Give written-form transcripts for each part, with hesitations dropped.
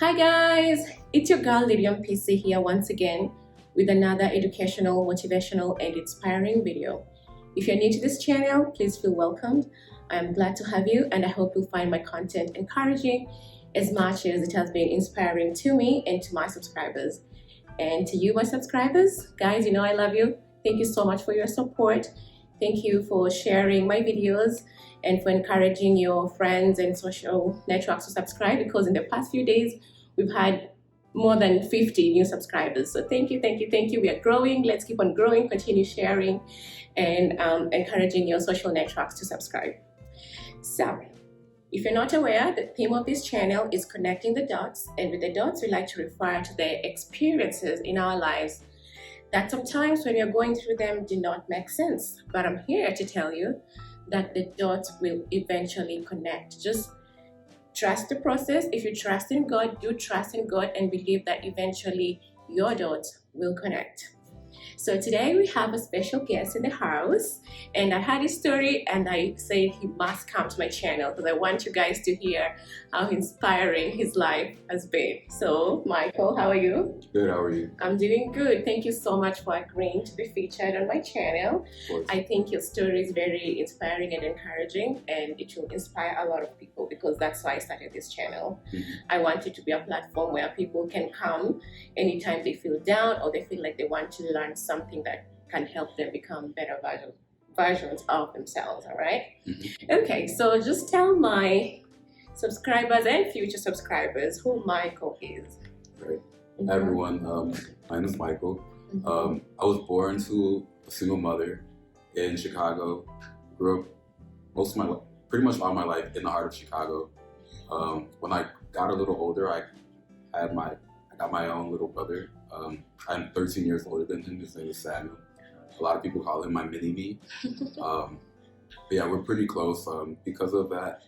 Hi guys, it's your girl Lydian PC here once again with another educational, motivational and inspiring video. If you're new to this channel, please feel welcomed. I am glad to have you and I hope you'll find my content encouraging as much as it has been inspiring to me and to my subscribers. And to you, my subscribers, guys, you know I love you. Thank you so much for your support. Thank you for sharing my videos and for encouraging your friends and social networks to subscribe, because in the past few days we've had more than 50 new subscribers. So thank you, thank you, thank you. We are growing. Let's keep on growing, continue sharing and encouraging your social networks to subscribe. So if you're not aware, the theme of this channel is connecting the dots, and with the dots we like to refer to the experiences in our lives that sometimes when you're going through them do not make sense. But I'm here to tell you that the dots will eventually connect. Just trust the process. If you trust in God, do trust in God and believe that eventually your dots will connect. So today we have a special guest in the house, and I had his story and I said he must come to my channel because I want you guys to hear how inspiring his life has been. So Michael, how are you? Good, how are you? I'm doing good. Thank you so much for agreeing to be featured on my channel. I think your story is very inspiring and encouraging, and it will inspire a lot of people because that's why I started this channel. I want it to be a platform where people can come anytime they feel down or they feel like they want to learn something that can help them become better versions of themselves. All right? Okay, so just tell my subscribers and future subscribers who Michael is. Right. Hi everyone, my name is Michael. I was born to a single mother in Chicago. Grew up pretty much all my life in the heart of Chicago. When I got a little older, I got my own little brother. I'm 13 years older than him. His name is Samuel. A lot of people call him my mini-me. But yeah, we're pretty close. Because of that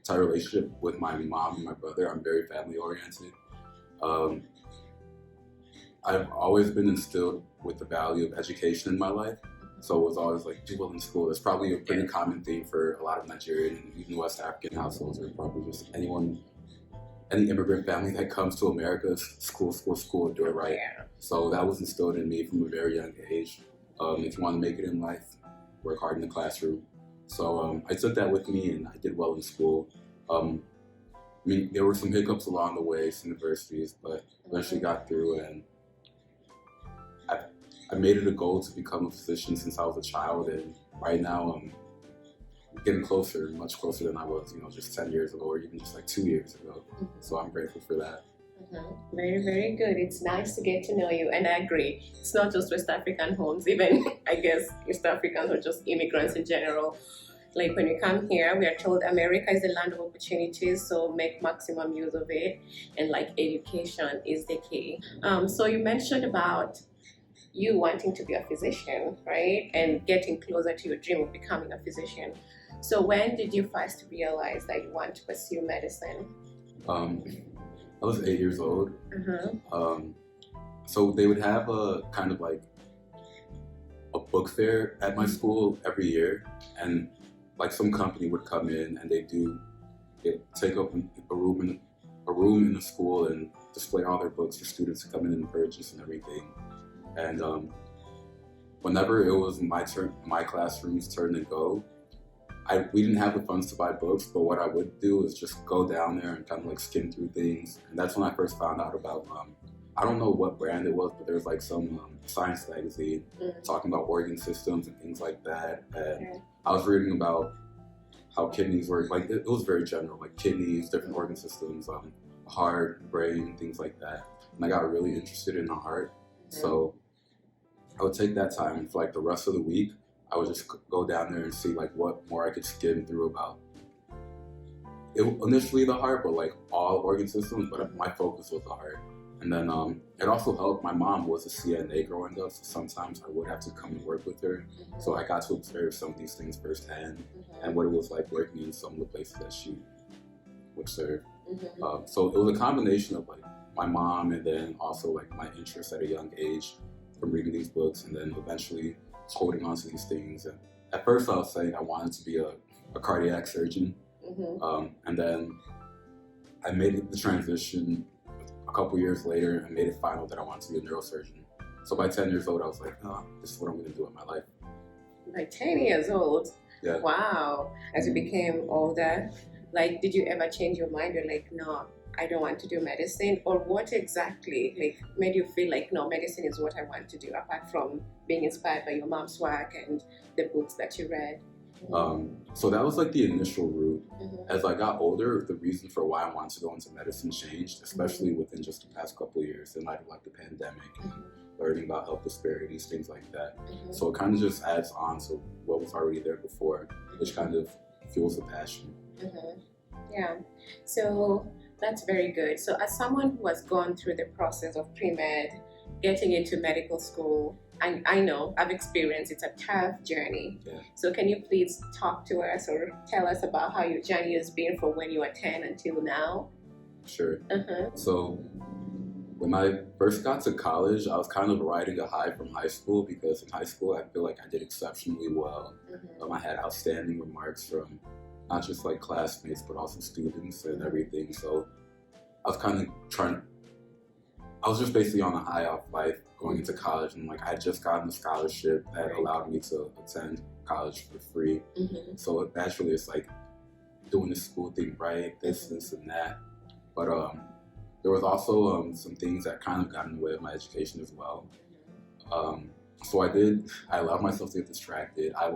tight relationship with my mom and my brother, I'm very family oriented. I've always been instilled with the value of education in my life. So it was always like, do well in school. That's probably a pretty common theme for a lot of Nigerian and even West African households, or probably just any immigrant family that comes to America. School, do it right. So that was instilled in me from a very young age. If you want to make it in life, work hard in the classroom. So I took that with me and I did well in school. I mean, there were some hiccups along the way, some universities, but eventually got through, and I made it a goal to become a physician since I was a child, and right now I'm getting closer, much closer than I was, just 10 years ago or even just like 2 years ago. So I'm grateful for that. Very, very good. It's nice to get to know you, and I agree. It's not just West African homes, even I guess West Africans or just immigrants in general. Like when we come here, we are told America is the land of opportunities, so make maximum use of it, and like education is the key. So you mentioned about you wanting to be a physician, right? And getting closer to your dream of becoming a physician. So when did you first realize that you want to pursue medicine? I was 8 years old. So they would have a kind of like a book fair at my school every year, and like some company would come in and they take up a room in the school and display all their books for students to come in and purchase and everything. And whenever it was my classroom's turn to go, we didn't have the funds to buy books, but what I would do is just go down there and kind of like skim through things. And that's when I first found out about, I don't know what brand it was, but there was like some science magazine talking about organ systems and things like that. And I was reading about how kidneys work. Like it was very general, like kidneys, different organ systems, heart, brain, things like that. And I got really interested in the heart. So I would take that time, and for like the rest of the week, I would just go down there and see like what more I could skim through about initially the heart, but like all organ systems, but my focus was the heart. And then it also helped. My mom was a CNA growing up, so sometimes I would have to come and work with her. So I got to observe some of these things firsthand and what it was like working in some of the places that she would serve. So it was a combination of like my mom and then also like my interest at a young age from reading these books, and then eventually holding on to these things. And at first I was saying I wanted to be a cardiac surgeon. And then I made the transition a couple years later and made it final that I wanted to be a neurosurgeon. So by 10 years old, I was like, oh, this is what I'm going to do in my life. By 10 years old? Yeah. Wow. As you became older, like, did you ever change your mind? You're like, no, I don't want to do medicine? Or what exactly, like, made you feel like, no, medicine is what I want to do, apart from being inspired by your mom's work and the books that you read? So that was like the initial route. Mm-hmm. As I got older, the reason for why I wanted to go into medicine changed, especially within just the past couple of years, in light of like the pandemic, learning about health disparities, things like that. So it kind of just adds on to what was already there before, which kind of fuels the passion. Yeah, so that's very good. So as someone who has gone through the process of pre-med, getting into medical school, I know, I've experienced it's a tough journey. Yeah. So can you please talk to us or tell us about how your journey has been from when you were 10 until now? Sure. So when I first got to college, I was kind of riding a high from high school, because in high school I feel like I did exceptionally well. I had outstanding remarks from not just like classmates, but also students and everything. So I was kind of I was just basically on a high off life going into college, and like I had just gotten a scholarship that allowed me to attend college for free. So naturally it's like doing the school thing right, this and that. But there was also some things that kind of got in the way of my education as well. So I allowed myself to get distracted. I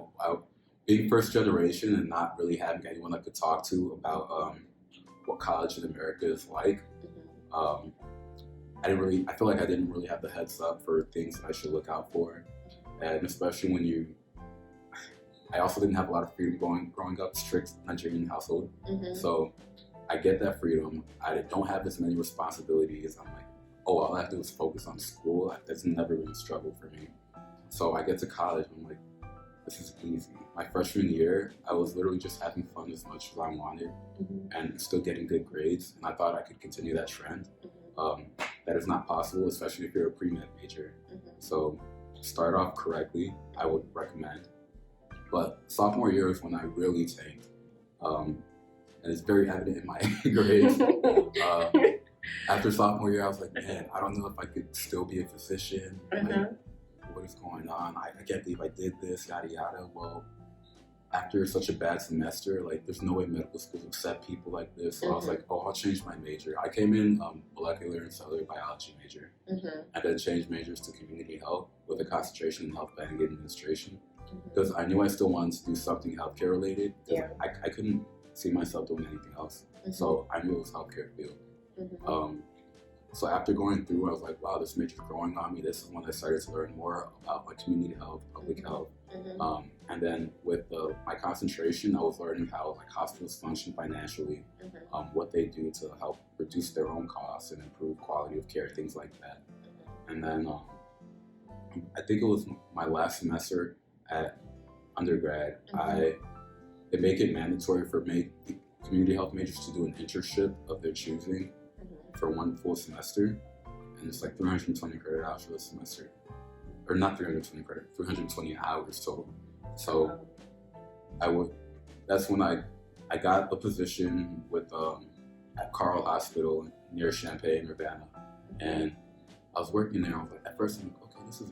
being first generation and not really having anyone I could talk to about what college in America is like. I feel like I didn't really have the heads up for things that I should look out for. And especially when I also didn't have a lot of freedom growing up, strict Nigerian household. So I get that freedom. I don't have as many responsibilities. I'm like, oh, all I have to do is focus on school. That's never been a struggle for me. So I get to college, and I'm like, this is easy. My freshman year, I was literally just having fun as much as I wanted and still getting good grades. And I thought I could continue that trend. That is not possible, especially if you're a pre-med major. So start off correctly, I would recommend. But sophomore year is when I really tanked. And it's very evident in my grades. After sophomore year, I was like, man, I don't know if I could still be a physician. Like, what is going on? I can't believe I did this, yada yada. Well, after such a bad semester, like there's no way medical schools accept people like this. So I was like, oh, I'll change my major. I came in molecular and cellular biology major, and then changed majors to community health with a concentration in health planning and administration, because I knew I still wanted to do something healthcare related. I couldn't see myself doing anything else. So I knew it was healthcare field. So after going through, I was like, wow, this major's growing on me. This is when I started to learn more about like community health, public health. And then with my concentration, I was learning how like hospitals function financially, what they do to help reduce their own costs and improve quality of care, things like that. And then I think it was my last semester at undergrad, they make it mandatory for community health majors to do an internship of their choosing for one full semester, and it's like 320 credit hours for the semester, or not 320 credit, 320 hours total. So that's when I got a position with at Carl Hospital near Champaign, Urbana, and I was working there. I was like, at first I'm like, okay, this is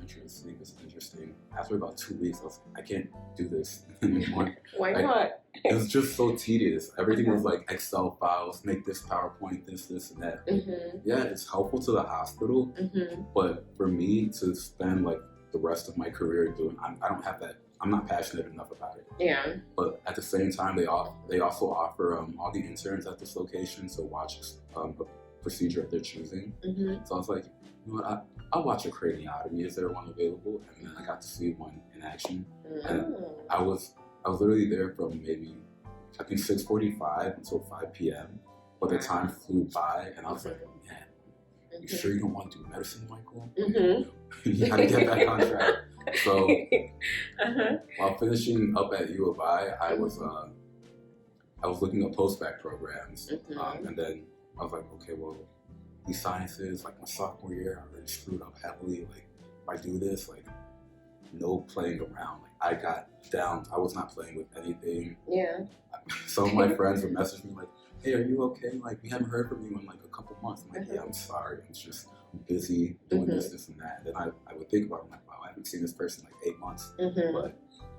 interesting. After about 2 weeks, I was like, I can't do this anymore. Why not? It was just so tedious. Everything was like Excel files, make this PowerPoint, this, and that. Yeah, it's helpful to the hospital, but for me to spend like the rest of my career doing, I don't have that. I'm not passionate enough about it. Yeah. But at the same time, they also offer all the interns at this location to watch a procedure that they're choosing. So I was like, you know what? I'll watch a craniotomy. Is there one available? And then I got to see one in action. And I was literally there from maybe, I think 6:45 until 5 p.m. But the time flew by, and I was like, man, you sure you don't want to do medicine, Michael? You gotta get back on track. So while finishing up at U of I was looking at post-bac programs, and then I was like, okay, well, these sciences, like my sophomore year, I really screwed up heavily. Like, if I do this, like, no playing around. Like, I got down. I was not playing with anything. Yeah. Some of my friends would message me like, hey, are you okay? Like, we haven't heard from you in like a couple months. I'm like, yeah, I'm sorry. I'm just busy doing this, and that. And then I would think about it, I'm like, wow, I haven't seen this person in like 8 months, but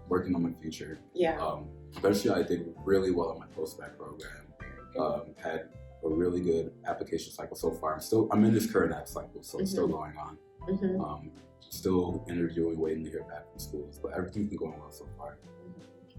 working on my future. Yeah. Eventually, I did really well on my post-bac program. Had a really good application cycle so far. I'm in this current app cycle, so it's still going on. Still interviewing, waiting to hear back from schools, but everything's been going well so far.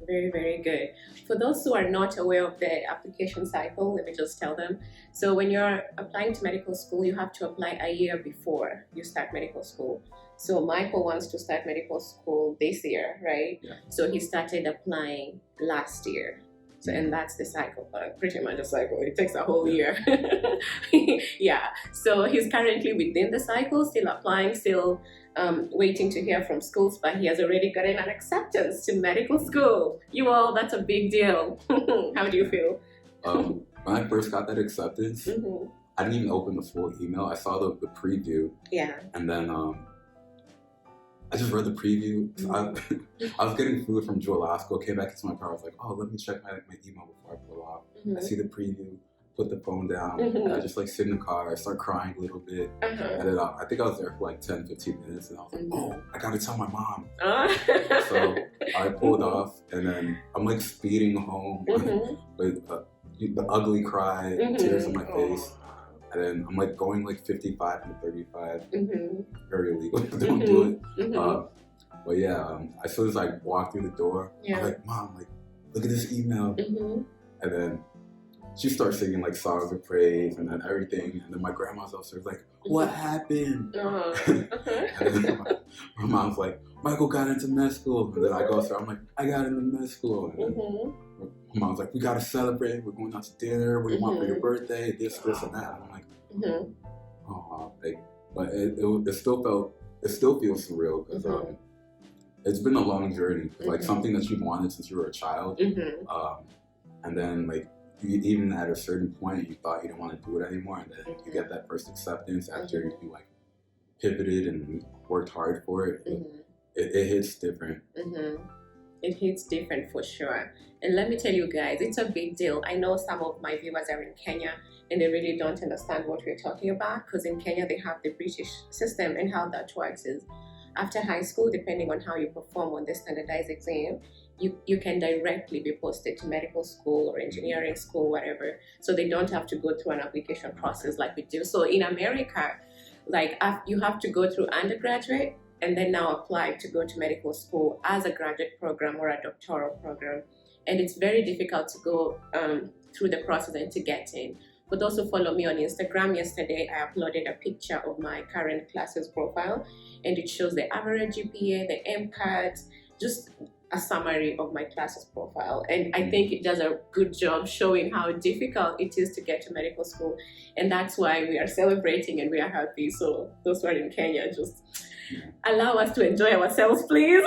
Very, very good. For those who are not aware of the application cycle, let me just tell them. So when you're applying to medical school, you have to apply a year before you start medical school. So Michael wants to start medical school this year, right? Yeah. So he started applying last year. So, and that's the cycle, pretty much a cycle. It takes a whole year. Yeah. So he's currently within the cycle, still applying, still waiting to hear from schools, but he has already gotten an acceptance to medical school. You all, that's a big deal. How do you feel? When I first got that acceptance, I didn't even open the full email. I saw the preview. Yeah. And then I just read the preview. I was getting food from Adegoke, came back into my car. I was like, oh, let me check my email before I pull off. I see the preview, put the phone down, and I just like sit in the car. I start crying a little bit. And then I think I was there for like 10, 15 minutes, and I was like, oh, I gotta tell my mom. So I pulled off, and then I'm like speeding home with the ugly cry, tears on my face. And then I'm like going like 55 and 35, very illegal. Don't do it. But yeah, as soon as I walked through the door, I'm like, Mom, like, look at this email. And then she starts singing like songs of praise and then everything. And then my grandma's upstairs like, what happened? And then my mom's like, Michael got into med school. And then I go upstairs, I'm like, I got into med school. And then my mom's like, we gotta celebrate. We're going out to dinner. What do you want for your birthday? This, and that. And I'm like, oh, but it still feels surreal because it's been a long journey. Like something that you wanted since you were a child, and then like even at a certain point you thought you didn't want to do it anymore, and then you get that first acceptance after you like pivoted and worked hard for it. It hits different. It hits different for sure. And let me tell you guys, it's a big deal. I know some of my viewers are in Kenya and they really don't understand what we're talking about, because in Kenya they have the British system, and how that works is after high school, depending on how you perform on the standardized exam, you can directly be posted to medical school or engineering school, whatever. So they don't have to go through an application process like we do. So in America, like you have to go through undergraduate and then now apply to go to medical school as a graduate program or a doctoral program. And it's very difficult to go through the process and to get in. For those who follow me on Instagram, yesterday I uploaded a picture of my current classes profile, and it shows the average GPA, the MCAT, just a summary of my classes profile. And I think it does a good job showing how difficult it is to get to medical school. And that's why we are celebrating and we are happy. So those who are in Kenya, just allow us to enjoy ourselves, please.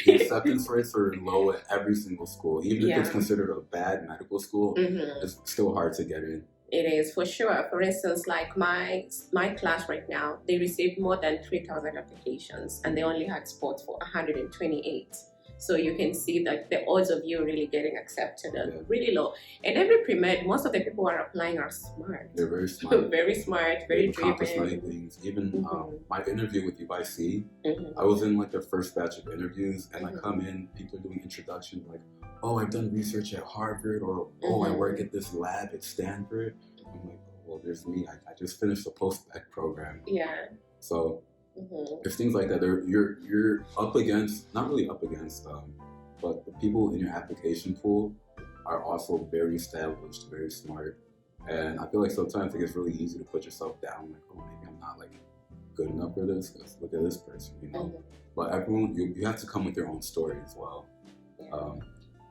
The acceptance rates are low at every single school. Even if it's considered a bad medical school, it's still hard to get in. It is, for sure. For instance, like my class right now, they received more than 3,000 applications and they only had spots for 128. So you can see that the odds of you really getting accepted are really low. And every pre-med, most of the people who are applying are smart. They're very smart. Very smart, very driven. Accomplish many things. Even my interview with UIC, I was in like the first batch of interviews, and I come in, people are doing introduction like, oh, I've done research at Harvard, or oh, I work at this lab at Stanford. I'm like, oh, well, there's me. I just finished a post-bac program. Yeah. So there's things like that. You're up against, not really up against, but the people in your application pool are also very established, very smart. And I feel like sometimes it gets really easy to put yourself down. Like, oh, maybe I'm not like good enough for this. Because look at this person, you know. But everyone, you have to come with your own story as well.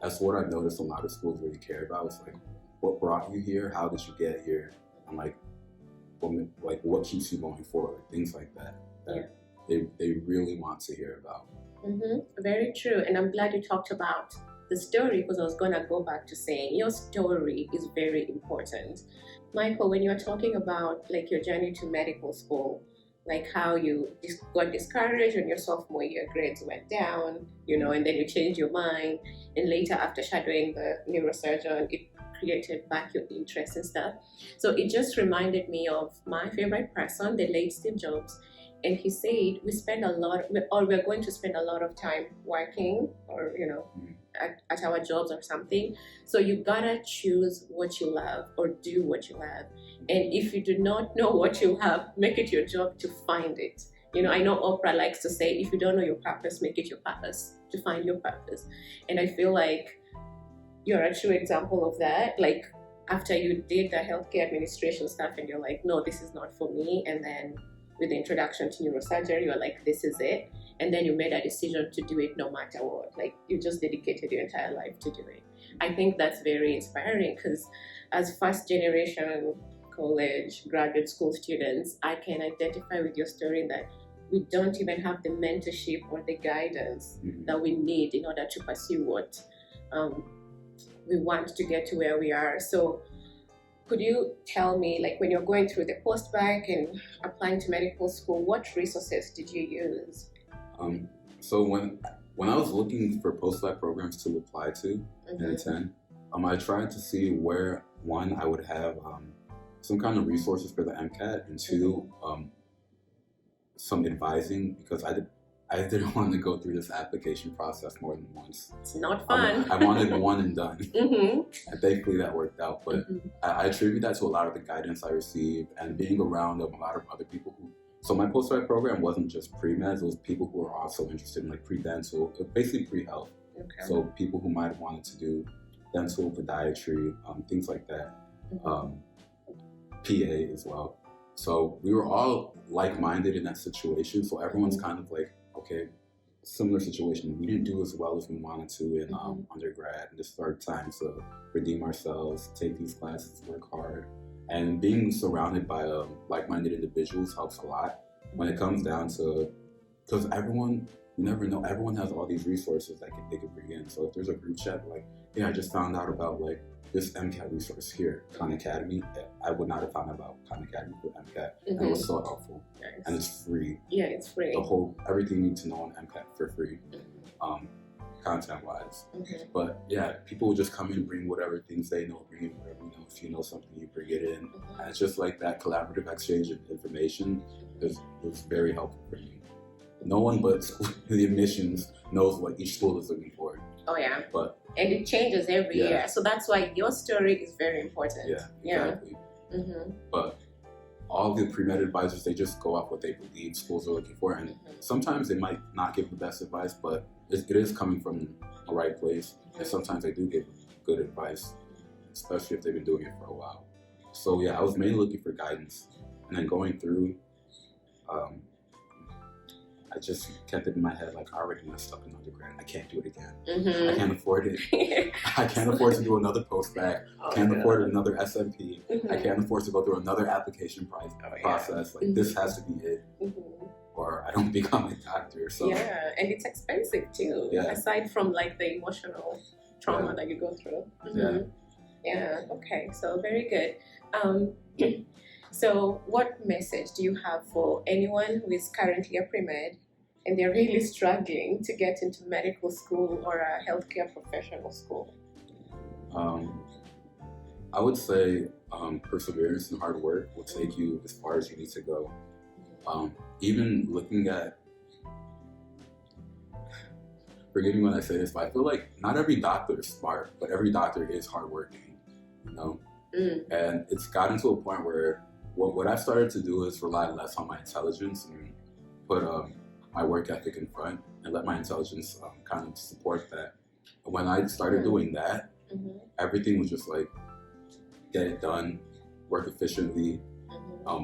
That's what I've noticed a lot of schools really care about. It's like, what brought you here? How did you get here? And like what keeps you going forward? Things like that. They really want to hear about. Very true. And I'm glad you talked about the story, because I was going to go back to saying your story is very important. Michael, when you're talking about like your journey to medical school, like how you got discouraged when your sophomore year grades went down, and then you changed your mind, and later after shadowing the neurosurgeon, it created back your interest and stuff. So it just reminded me of my favorite person, the late Steve Jobs. And he said we're going to spend a lot of time working, or at our jobs or something. So you gotta choose what you love or do what you love. And if you do not know what you love, make it your job to find it. I know Oprah likes to say, if you don't know your purpose, make it your purpose to find your purpose. And I feel like you're a true example of that. Like, after you did the healthcare administration stuff and you're like, no, this is not for me. And then with the introduction to neurosurgery, you're like, this is it. And then you made a decision to do it no matter what. Like, you just dedicated your entire life to do it. I think that's very inspiring, because as first generation college, graduate school students, I can identify with your story that we don't even have the mentorship or the guidance that we need in order to pursue what we want to get to where we are. So could you tell me, like, when you're going through the post-bac and applying to medical school, what resources did you use? So when I was looking for post-bac programs to apply to and attend, I tried to see where, one, I would have some kind of resources for the MCAT, and two, some advising, because I didn't want to go through this application process more than once. It's not fun. I wanted one and done. Mm-hmm. And thankfully that worked out. But I attribute that to a lot of the guidance I received and being around a lot of other people who. So my post-grad program wasn't just pre-meds, it was people who were also interested in like pre-dental, basically pre-health. Okay. So people who might have wanted to do dental, podiatry, things like that. PA as well. So we were all like-minded in that situation. So everyone's kind of like, okay, similar situation. We didn't do as well as we wanted to in undergrad, and this is our time to redeem ourselves, take these classes, work hard. And being surrounded by like-minded individuals helps a lot when it comes down to, because everyone, you never know, everyone has all these resources that they could bring in. So if there's a group chat, like, yeah, I just found out about like this MCAT resource here, Khan Academy. I would not have found out about Khan Academy for MCAT. And it was so helpful. Nice. And it's free. Yeah, it's free. Everything you need to know on MCAT for free, content-wise. But yeah, people will just come in and bring whatever things they know, bring in whatever you know. If you know something, you bring it in. And it's just like that collaborative exchange of information was very helpful for me. No one but the admissions knows what each school is looking for. Oh yeah. And it changes every year. So that's why your story is very important. Yeah, exactly. But all the pre-med advisors, they just go off what they believe schools are looking for. And sometimes they might not give the best advice, but it is coming from the right place. And sometimes they do give good advice, especially if they've been doing it for a while. So yeah, I was mainly looking for guidance. And then going through, I just kept it in my head, like, I already messed up in undergrad. I can't do it again. I can't afford it. I can't afford to do another post-bac. I can't afford another SMP. I can't afford to go through another application process. Like, this has to be it. Or I don't become a doctor. So yeah, and it's expensive too, aside from like the emotional trauma that you go through. Yeah, okay, so very good. So what message do you have for anyone who is currently a pre-med and they're really struggling to get into medical school or a healthcare professional school? I would say perseverance and hard work will take you as far as you need to go. Even looking at, forgive me when I say this, but I feel like not every doctor is smart, but every doctor is hardworking, you know? And it's gotten to a point where what I've started to do is rely less on my intelligence and put my work ethic in front and let my intelligence kind of support that. And when I started doing that, everything was just like, get it done, work efficiently,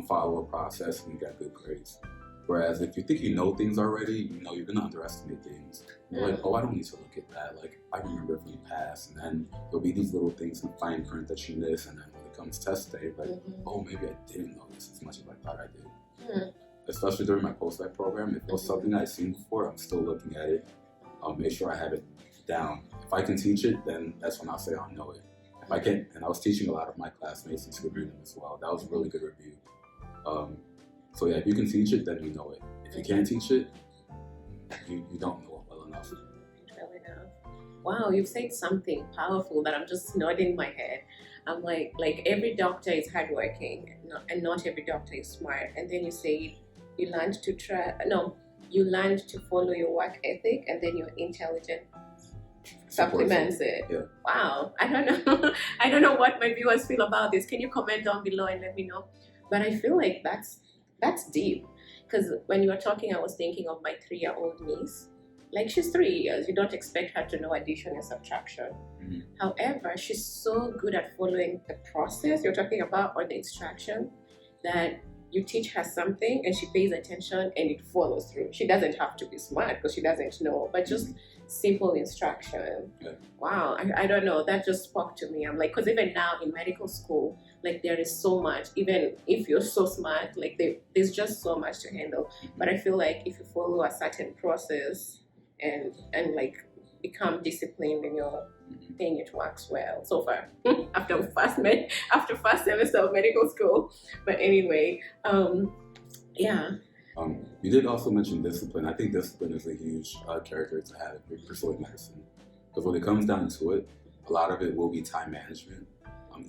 follow a process, and you get good grades. Whereas if you think you know things already, you know you're going to underestimate things. You're like, oh, I don't need to look at that. Like, I remember from the past. And then there'll be these little things in fine print that you miss. And then when it comes test day, like, oh, maybe I didn't know this as much as I thought I did. Especially during my post-bac program, if it was something I'd seen before, I'm still looking at it. I'll make sure I have it down. If I can teach it, then that's when I'll say I know it. If I can't, and I was teaching a lot of my classmates and supervising them as well. That was a really good review. So yeah, if you can teach it, then you know it. If you can't teach it, you don't know it well enough. Well enough. Wow, you've said something powerful that I'm just nodding my head. I'm like every doctor is hardworking, and not every doctor is smart. And then you say you learned to try. No, you learned to follow your work ethic, and then your intelligence supplements it. Yeah. Wow, I don't know. I don't know what my viewers feel about this. Can you comment down below and let me know? But I feel like that's deep, because when you were talking, I was thinking of my 3-year-old niece. Like, she's 3 years. You don't expect her to know addition and subtraction. Mm-hmm. However, she's so good at following the process you're talking about, or the instruction, that you teach her something and she pays attention and it follows through. She doesn't have to be smart because she doesn't know, but just simple instruction. Yeah. Wow, I don't know. That just spoke to me. I'm like, because even now in medical school, like, there is so much. Even if you're so smart, like, there's just so much to handle. But I feel like if you follow a certain process and like become disciplined in your thing, it works well so far. after first semester of medical school. But anyway, yeah. You did also mention discipline. I think discipline is a huge character to have in pursuing medicine, because when it comes down to it, a lot of it will be time management. I'm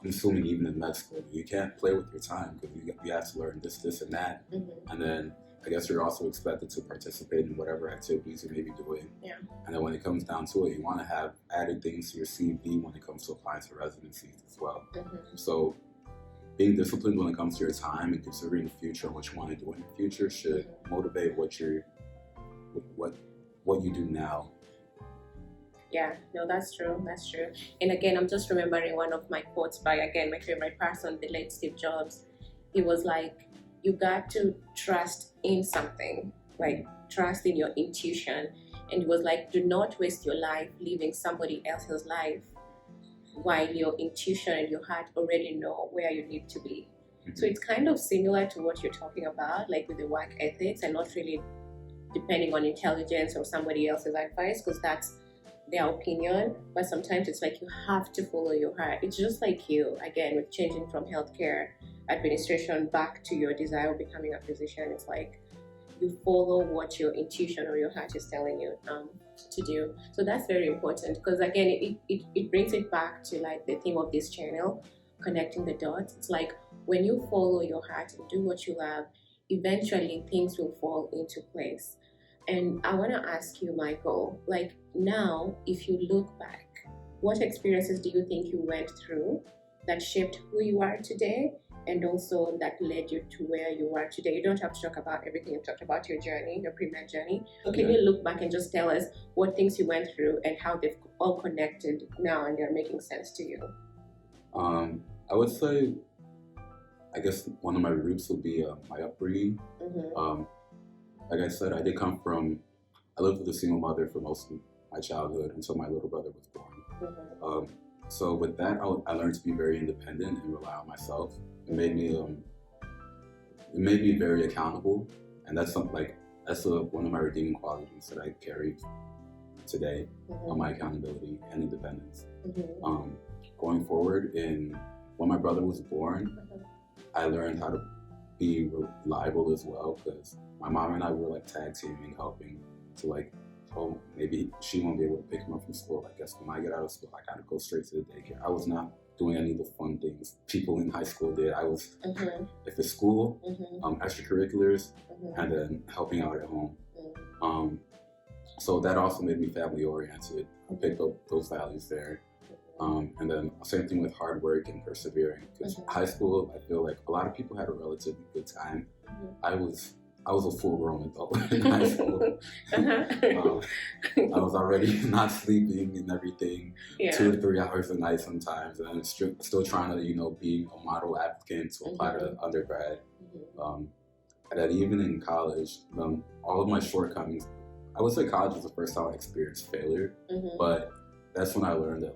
assuming even in med school, you can't play with your time, because you have to learn this, and that. And then I guess you're also expected to participate in whatever activities you may be doing. Yeah. And then when it comes down to it, you want to have added things to your CV when it comes to applying to residencies as well. So being disciplined when it comes to your time and considering the future and what you want to do in the future should motivate what you do now. Yeah, no, that's true. That's true. And again, I'm just remembering one of my quotes by, again, my favorite person, the late Steve Jobs. He was like, you got to trust in something, like trust in your intuition. And he was like, do not waste your life living somebody else's life while your intuition and your heart already know where you need to be. So it's kind of similar to what you're talking about, like with the work ethics, and not really depending on intelligence or somebody else's advice, because that's their opinion. But sometimes it's like you have to follow your heart. It's just like you, again, with changing from healthcare administration back to your desire of becoming a physician. It's like you follow what your intuition or your heart is telling you to do. So that's very important, because again, it brings it back to like the theme of this channel, connecting the dots. It's like when you follow your heart and do what you love, eventually things will fall into place. And I want to ask you, Michael, like, now, if you look back, what experiences do you think you went through that shaped who you are today, and also that led you to where you are today? You don't have to talk about everything. You talked about your journey, your pre-med journey. So can you look back and just tell us what things you went through and how they've all connected now and they're making sense to you? I would say, I guess one of my roots would be my upbringing. Like I said, I lived with a single mother for most of my childhood until my little brother was born. So with that, I learned to be very independent and rely on myself. It made me very accountable, and that's something that's one of my redeeming qualities that I carry today, on my accountability and independence. Going forward, when my brother was born, I learned how to be reliable as well, because my mom and I were like tag teaming, helping to like, oh, maybe she won't be able to pick him up from school. I guess when I get out of school, I gotta go straight to the daycare. I was not doing any of the fun things people in high school did. I was, if it's school, extracurriculars, and then helping out at home. So that also made me family oriented. I picked up those values there. And then same thing with hard work and persevering. Because high school, I feel like a lot of people had a relatively good time. I was a full-grown adult in high school. I was already not sleeping and everything, 2 to 3 hours a night sometimes, and I'm still trying to, be a model applicant to apply to undergrad. And then even in college, all of my shortcomings, I would say college was the first time I experienced failure, but that's when I learned that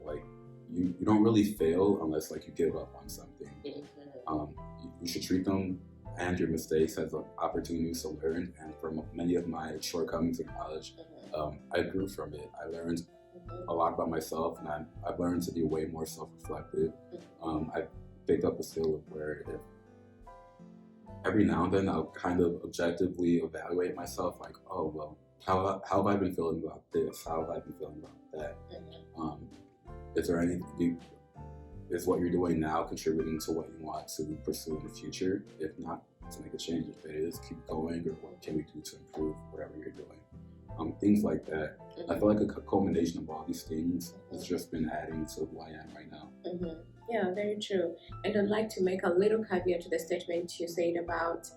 you don't really fail unless you give up on something. You should treat them and your mistakes as opportunities to learn. And from many of my shortcomings in college, I grew from it. I learned a lot about myself, and I've learned to be way more self-reflective. I picked up a skill of where every now and then I'll kind of objectively evaluate myself, like, oh well, how have I been feeling about this? How have I been feeling about that? Is there anything? Is what you're doing now contributing to what you want to pursue in the future? If not, to make a change. If it is, keep going, or what can we do to improve whatever you're doing? Things like that. I feel like a culmination of all these things has just been adding to who I am right now. Yeah, very true. And I'd like to make a little caveat to the statement you said about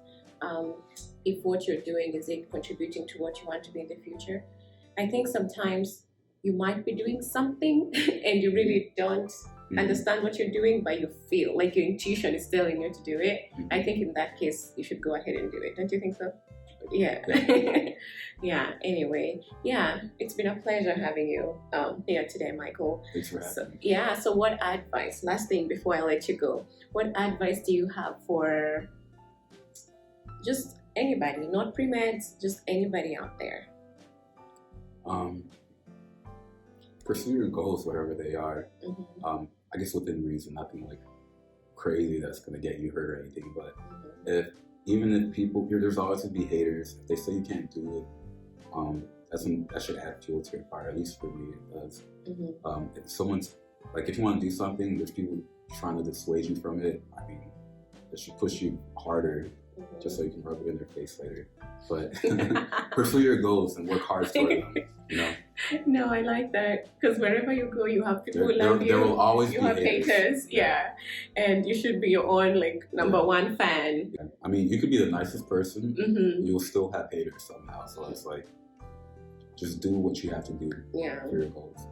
if what you're doing is it contributing to what you want to be in the future. I think sometimes you might be doing something and you really don't understand what you're doing, but you feel like your intuition is telling you to do it. I think in that case, you should go ahead and do it. Don't you think so? Yeah. Yeah. Anyway, yeah, it's been a pleasure having you here today, Michael. Thanks for having me. Yeah. So what advice, last thing before I let you go, what advice do you have for just anybody, not PreMeds, just anybody out there? Pursue your goals, whatever they are. I guess within reason, nothing like crazy that's going to get you hurt or anything. But even if people, there's always going to be haters. If they say you can't do it, that should add fuel to your fire. At least for me, it does. If someone's like, if you want to do something, there's people trying to dissuade you from it. I mean, it should push you harder, just so you can rub it in their face later. But pursue your goals and work hard toward them. You know. No, I like that, because wherever you go, you have people who love you. There will always be haters. Yeah, and you should be your own number one fan. Yeah. I mean, you could be the nicest person, you'll still have haters somehow. So it's like, just do what you have to do for your goals.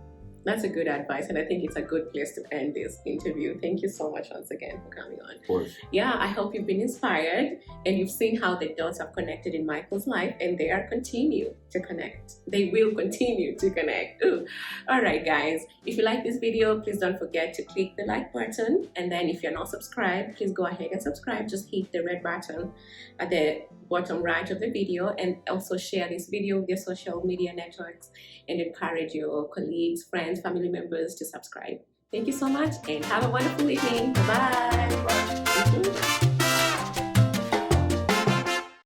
That's a good advice, and I think it's a good place to end this interview. Thank you so much once again for coming on. Of course. Yeah, I hope you've been inspired and you've seen how the dots have connected in Michael's life, and they are continue to connect. They will continue to connect. Ooh. All right, guys. If you like this video, please don't forget to click the like button. And then if you're not subscribed, please go ahead and subscribe. Just hit the red button at the bottom right of the video, and also share this video with your social media networks and encourage your colleagues, friends, family members to subscribe. Thank you so much and have a wonderful evening. Bye-bye.